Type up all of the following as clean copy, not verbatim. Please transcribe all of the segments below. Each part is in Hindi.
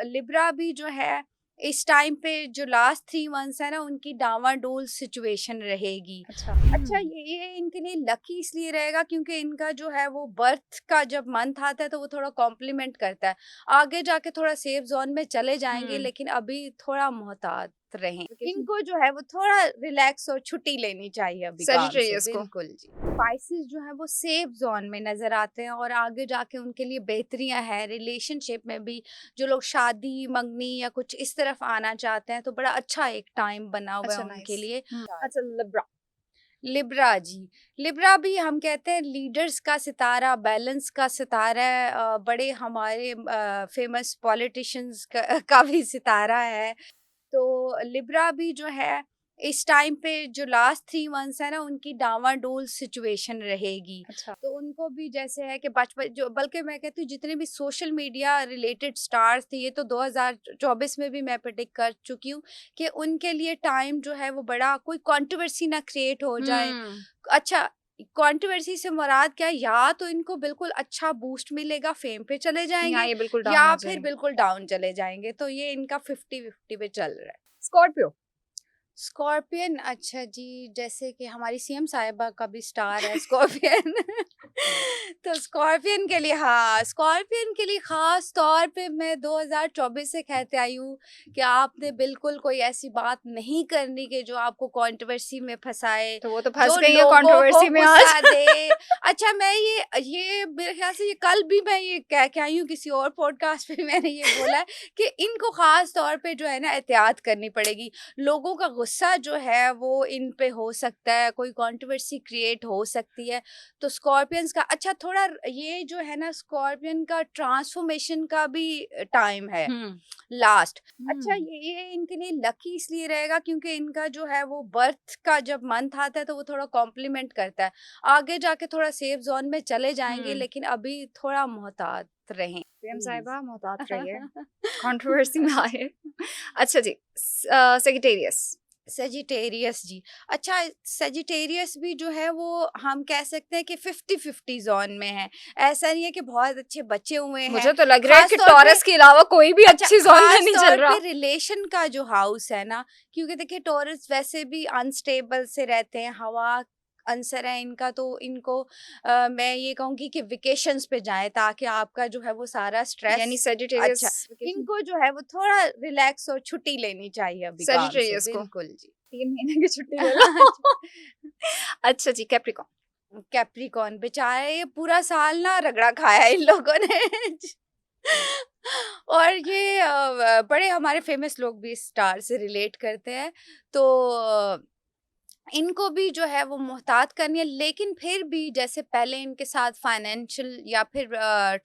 लिब्रा भी जो है इस टाइम पे जो लास्ट 3 मंथ्स है ना उनकी डावाडोल सिचुएशन रहेगी। अच्छा। अच्छा ये इनके लिए लकी इसलिए रहेगा क्योंकि इनका जो है वो बर्थ का जब मंथ आता है तो वो थोड़ा कॉम्प्लीमेंट करता है। आगे जाके थोड़ा सेफ जोन में चले जाएंगे हुँ। लेकिन अभी थोड़ा मोहतात रहें। वेकेशन इनको जो है वो थोड़ा रिलैक्स और छुट्टी लेनी चाहिए अभी काम से। सेजिटेरियस को। बिल्कुल जी। स्पाइसेस जो है वो सेफ जोन में नजर आते हैं और आगे जाके उनके लिए बेहतरियां हैं रिलेशनशिप में भी। जो लोग शादी मंगनी या कुछ इस तरफ आना चाहते हैं तो बड़ा अच्छा एक टाइम बना हुआ है अच्छा उनके नाइस। लिए। अच्छा लिब्रा। लिब्रा जी। लिब्रा भी हम कहते हैं लीडर्स का सितारा, बैलेंस का सितारा है। बड़े हमारे फेमस पॉलिटिशियंस का भी सितारा है। तो लिब्रा भी जो है इस टाइम पे जो लास्ट 3 मंथ्स है ना उनकी डावाडोल सिचुएशन रहेगी। अच्छा। तो उनको भी जैसे है कि बचपन जो बल्कि मैं कहती हूँ जितने भी सोशल मीडिया रिलेटेड स्टार्स थे ये तो 2024 में भी मैं प्रेडिक्ट कर चुकी हूँ कि उनके लिए टाइम जो है वो बड़ा कोई कंट्रोवर्सी ना क्रिएट हो जाए। हुँ। अच्छा, कंट्रोवर्सी से मुराद क्या है, या तो इनको बिल्कुल अच्छा बूस्ट मिलेगा, फेम पे चले यहाँ जाएंगे ये बिल्कुल डाउन या हो फिर जाएँगे। बिल्कुल डाउन चले जाएंगे। तो ये इनका 50-50 पे चल रहा है। स्कॉर्पियो। स्कॉर्पियन, अच्छा जी, जैसे कि हमारी सीएम साहिबा का भी स्टार है स्कॉर्पियन। तो स्कॉर्पियन के लिए, हाँ, स्कॉर्पियन के लिए ख़ास तौर पे मैं 2024 से कहते आई हूँ कि आपने बिल्कुल कोई ऐसी बात नहीं करनी कि जो आपको कंट्रोवर्सी में फँसाए, तो वो तो फँस जो गई हैं लोगों को कंट्रोवर्सी में आज। गुस्सा दे। अच्छा, मैं ये मेरे ख़्याल से ये कल भी मैं ये कह के आई हूँ किसी और पॉडकास्ट पे मैंने ये बोला है कि इनको ख़ास तौर पे जो है ना एहतियात करनी पड़ेगी। लोगों का गुस्सा जो है वो इन पे हो सकता है, कोई कंट्रोवर्सी क्रिएट हो सकती है। तो स्कॉर्पियंस का अच्छा थोड़ा ये जो है ना स्कॉर्पियन का ट्रांसफॉर्मेशन का भी टाइम है हुँ। लास्ट। अच्छा हुँ। ये इनके लिए लकी इसलिए रहेगा क्योंकि इनका जो है वो बर्थ का जब मंथ आता है तो वो थोड़ा कॉम्प्लीमेंट करता है। आगे जाके थोड़ा सेफ जोन में चले जाएंगे हुँ। लेकिन अभी थोड़ा मोहतात रहें पीएम प्लीज। साहिबा मोहतात रहिए, कंट्रोवर्सी में आए। अच्छा जी, सेजिटेरियस। सेजिटेरियस जी। अच्छा, सेजिटेरियस भी जो है वो हम कह सकते हैं कि 50-50 ज़ोन में है। ऐसा नहीं है कि बहुत अच्छे बचे हुए हैं। मुझे तो लग रहा है ख़ास कि तौर पे टॉरस के अलावा कोई भी अच्छा, अच्छी ज़ोन में ख़ास नहीं तौर चल रहा। पे रिलेशन का जो हाउस है ना, क्योंकि देखिए टॉरस वैसे भी अनस्टेबल से रहते हैं, हवा आंसर है इनका। तो इनको मैं ये कहूँगी कि वेकेशंस पे जाएँ ताकि आपका जो है वो सारा यानी स्ट्रेस। सेजिटेरियस अच्छा, वेकेशन इनको जो है वो थोड़ा रिलैक्स और छुट्टी लेनी चाहिए अभी काम से। सेजिटेरियस को बिल्कुल जी। 3 महीने की छुट्टी ले लो। अच्छा जी, कैप्रिकॉर्न। कैप्रिकॉर्न बेचारे ये पूरा साल ना रगड़ा खाया इन लोगों ने। और ये बड़े हमारे फेमस लोग भी इस स्टार से रिलेट करते हैं। तो इनको भी जो है वो मोहतात करनी है लेकिन फिर भी जैसे पहले इनके साथ फाइनेंशियल या फिर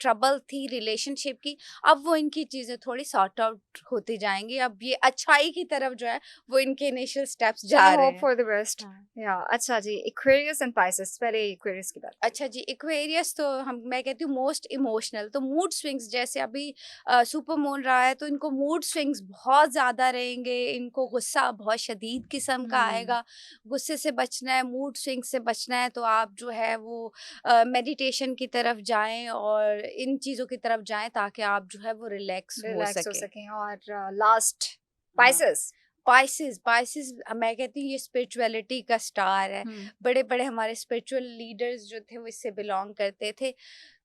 ट्रबल थी रिलेशनशिप की, अब वो इनकी चीज़ें थोड़ी सॉर्ट आउट होती जाएंगी। अब ये अच्छाई की तरफ जो है वो इनके इनिशियल स्टेप्स चलो जा रहे होप हैं। For the best. हाँ। या अच्छा जी, एक्वेरियस एंड पाइसेस, पहले एक्वेरियस की बात करिए। अच्छा जी, एक्वेरियस तो हम मैं कहती हूँ मोस्ट इमोशनल। तो मूड स्विंग्स जैसे अभी सुपर मून रहा है तो इनको मूड स्विंग्स बहुत ज़्यादा रहेंगे। इनको गुस्सा बहुत शदीद किस्म का हुँ। आएगा। गुस्से से बचना है, मूड स्विंग से बचना है तो आप जो है वो मेडिटेशन की तरफ जाएं और इन चीज़ों की तरफ जाएं ताकि आप जो है वो रिलैक्स हो रिलैक्स हो सके। सकें और लास्ट हाँ, पाइसेस। स्पाइसेस स्पाइसेस मैं कहती हूँ ये स्पिरिचुअलिटी का स्टार है। हुँ। बड़े बड़े हमारे स्पिरिचुअल लीडर्स जो थे वो इससे बिलोंग करते थे।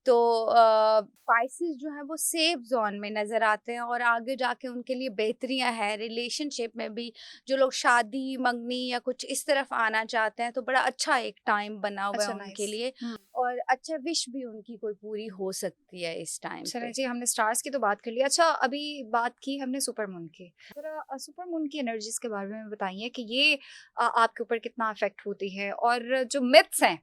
तो स्पाइसेस जो है वो सेफ जोन में नज़र आते हैं और आगे जाके उनके लिए बेहतरियां हैं रिलेशनशिप में भी। जो लोग शादी मंगनी या कुछ इस तरफ आना चाहते हैं तो बड़ा अच्छा एक टाइम बना हुआ है अच्छा उनके नाइस। लिए। हुँ। और अच्छा विश भी उनकी कोई पूरी हो सकती है इस टाइम चलें पे। जी, हमने स्टार्स की तो बात कर ली। अच्छा, अभी बात की हमने सुपर मून की। ज़रा सुपर मून की एनर्जीज़ के बारे में बताइए कि ये आपके ऊपर कितना इफ़ेक्ट होती है? और जो मिथ्स हैं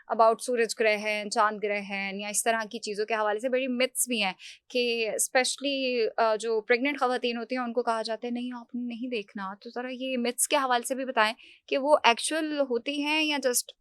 अबाउट सूरज ग्रहण, चाँद ग्रहण या इस तरह की चीज़ों के हवाले से बड़ी मिथ्स भी हैं कि स्पेशली जो प्रेग्नेंट ख़वातीन होती हैं उनको कहा जाता है नहीं आपने नहीं देखना। तो ज़रा ये मिथ्स के हवाले से भी बताएँ कि वो एक्चुअल होती हैं या जस्ट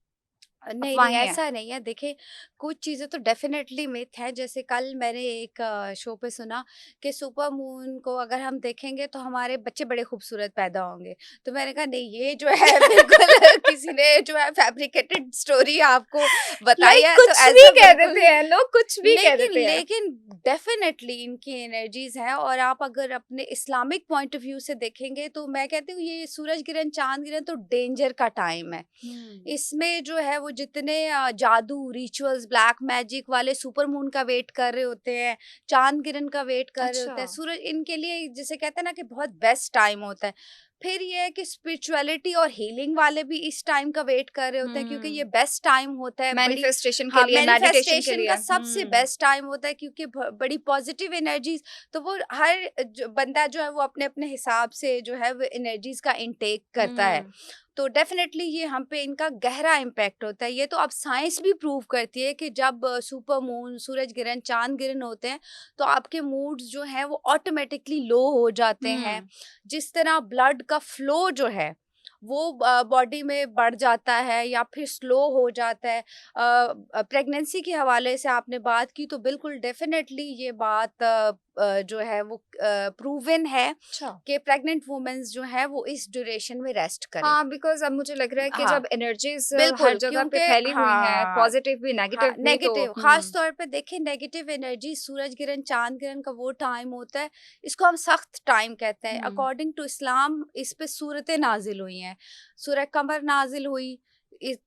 नहीं, नहीं, अफ़वाहें हैं? ऐसा नहीं है। देखिए, कुछ चीज़ें तो डेफ़िनेटली मिथ है। जैसे कल मैंने एक शो पे सुना कि सुपर मून को अगर हम देखेंगे तो हमारे बच्चे बड़े खूबसूरत पैदा होंगे। तो मैंने कहा नहीं, ये जो है बिल्कुल किसी ने जो है फैब्रिकेटेड स्टोरी आपको बताई लाइक है, तो कुछ भी ऐसा कह देते बिल्कुल। हैं लोग, कुछ भी कह लेकिन देते हैं। लेकिन डेफ़िनेटली इनकी एनर्जीज़ हैं, और आप अगर अपने इस्लामिक पॉइंट ऑफ व्यू से देखेंगे तो मैं कहती हूँ ये सूरज ग्रहण, चाँद ग्रहण तो डेंजर का टाइम है। हुँ। इसमें जो है वो जितने जादू, रिचुअल्स, ब्लैक मैजिक वाले सुपर मून का वेट कर रहे होते हैं, चाँद गिरन का वेट कर रहे अच्छा। होते हैं, सूरज इनके लिए जिसे कहते हैं ना कि बहुत बेस्ट टाइम होता है। फिर ये है कि स्पिरिचुअलिटी और हीलिंग वाले भी इस टाइम का वेट कर रहे होते हैं, क्योंकि ये हुँ। बेस्ट टाइम होता है, बड़ी मैनिफेस्टेशन के हाँ, लिए, मेडिटेशन के मैनिफेस्टेशन लिए। का सबसे हुँ। बेस्ट टाइम होता है, क्योंकि बड़ी पॉजिटिव एनर्जीज, तो वो हर बंदा जो है वो अपने अपने हिसाब से जो है वो एनर्जीज का इनटेक करता है। हुँ। तो डेफिनेटली ये हम पे इनका गहरा इम्पैक्ट होता है। ये तो अब साइंस भी प्रूव करती है कि जब सुपर मून, सूरज ग्रहण, चांद ग्रहण होते हैं तो आपके मूड्स जो हैं वो ऑटोमेटिकली लो हो जाते हैं। हुँ। जिस तरह ब्लड का फ्लो जो है वो बॉडी में बढ़ जाता है या फिर स्लो हो जाता है। प्रेगनेंसी के हवाले से आपने बात की, तो बिल्कुल डेफिनेटली ये बात जो है वो प्रूवन है अच्छा। कि प्रेग्नेंट वुमेन्स जो है वो इस ड्यूरेशन में रेस्ट करें। हाँ, बिकॉज़ अब मुझे लग रहा है कि हाँ, जब एनर्जीज़ हर बिल्कुल, जगह पे क्योंकि फैली हुई हैं, हाँ, पॉज़िटिव भी, हाँ, नेगेटिव भी, तो नेगेटिव ख़ास तौर पे देखिए, नेगेटिव एनर्जी सूरज ग्रहण, चाँद ग्रहण का वो टाइम होता है, इसको हम सख्त टाइम कहते हैं। हुँ। अकॉर्डिंग टू इस्लाम इस पे सूरतें नाज़िल हुई हैं। सूरह कमर नाज़िल हुई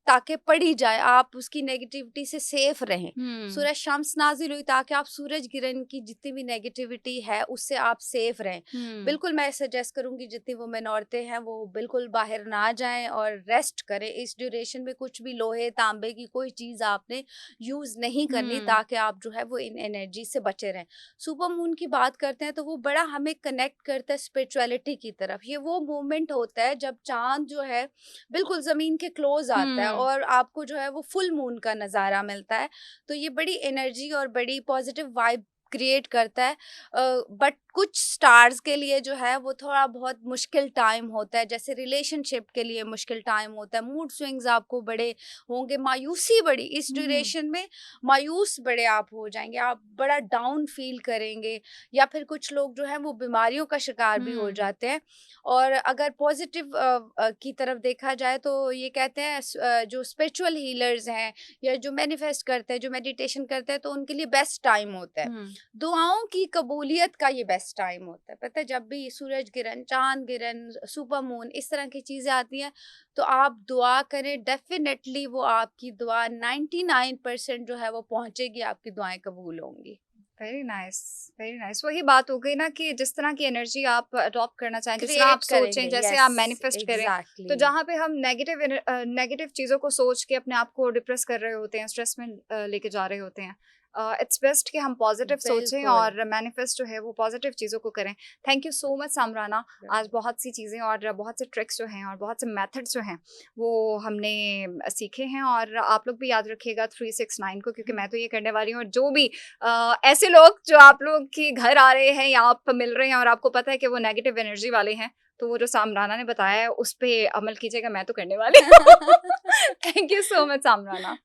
ताकि पढ़ी जाए, आप उसकी नेगेटिविटी से सेफ रहें। हुँ। सूरह शम्स नाज़िल हुई ताकि आप सूरज ग्रहण की जितनी भी नेगेटिविटी है उससे आप सेफ रहें। हुँ। बिल्कुल मैं सजेस्ट करूँगी जितनी वुमेन औरतें हैं वो बिल्कुल बाहर ना जाएँ और रेस्ट करें। इस ड्यूरेशन में कुछ भी लोहे, तांबे की कोई चीज़ आपने यूज़ नहीं करनी, हुँ। ताकि आप जो है वो इन एनर्जी से बचे रहें। सुपर मून की बात करते हैं तो वो बड़ा हमें कनेक्ट करता है स्पिरिचुअलिटी की तरफ। ये वो मोमेंट होता है जब चाँद जो है बिल्कुल ज़मीन के क्लोज़ आता है हुँ। और आपको जो है वो फुल मून का नज़ारा मिलता है। तो ये बड़ी एनर्जी और बड़ी पॉजिटिव वाइब क्रिएट करता है। बट कुछ स्टार्स के लिए जो है वो थोड़ा बहुत मुश्किल टाइम होता है, जैसे रिलेशनशिप के लिए मुश्किल टाइम होता है। मूड स्विंग्स आपको बड़े होंगे, मायूसी बड़ी इस हुँ। ड्यूरेशन में, मायूस बड़े आप हो जाएँगे, आप बड़ा डाउन फ़ील करेंगे, या फिर कुछ लोग जो हैं वो बीमारियों का शिकार भी हो हुँ। जाते हैं। और अगर पॉजिटिव की तरफ देखा जाए तो ये कहते हैं जो स्पिरिचुअल हीलर्स हैं या जो मैनिफेस्ट करते हैं, जो मेडिटेशन करते हैं, तो उनके लिए बेस्ट टाइम होता है। हुँ। दुआओं की कबूलियत का ये बेस्ट टाइम होता है। पता है, जब भी सूरज गिरन, चाँद गिरन, सुपर मून इस तरह की चीज़ें आती हैं, तो आप दुआ करें, डेफ़िनेटली वो आपकी दुआ 99% जो है वो पहुँचेगी, आपकी दुआएँ कबूल होंगी। Very nice, very nice. वही बात हो गई ना कि जिस तरह की एनर्जी आप अडॉप्ट करना चाहें, जिस तरह आप क्रिएट सोचें, करेंगे, जैसे आप यस, मैनिफेस्ट करें, तो एग्ज़ैक्टली। जहाँ पे हम नेगेटिव चीज़ों को सोच के अपने आप को डिप्रेस कर रहे होते हैं, स्ट्रेस में लेके जा रहे होते हैं, इट्स बेस्ट कि हम पॉजिटिव सोचें बिल्कुल। और मैनिफेस्ट जो है वो पॉजिटिव चीज़ों को करें। Thank you so much Samrana. आज बहुत सी चीज़ें और बहुत से ट्रिक्स जो हैं और बहुत से मेथड्स जो हैं वो हमने सीखे हैं, और आप लोग भी याद रखिएगा 369 को, क्योंकि मैं तो ये करने वाली हूँ। और जो भी ऐसे लोग जो आप लोग के घर आ रहे हैं या आप मिल रहे हैं और आपको पता है कि वो नेगेटिव एनर्जी वाले हैं, तो वो जो सामराना ने बताया है उस पे अमल कीजिएगा। मैं तो करने वाली हूँ। Thank you so much सामराना।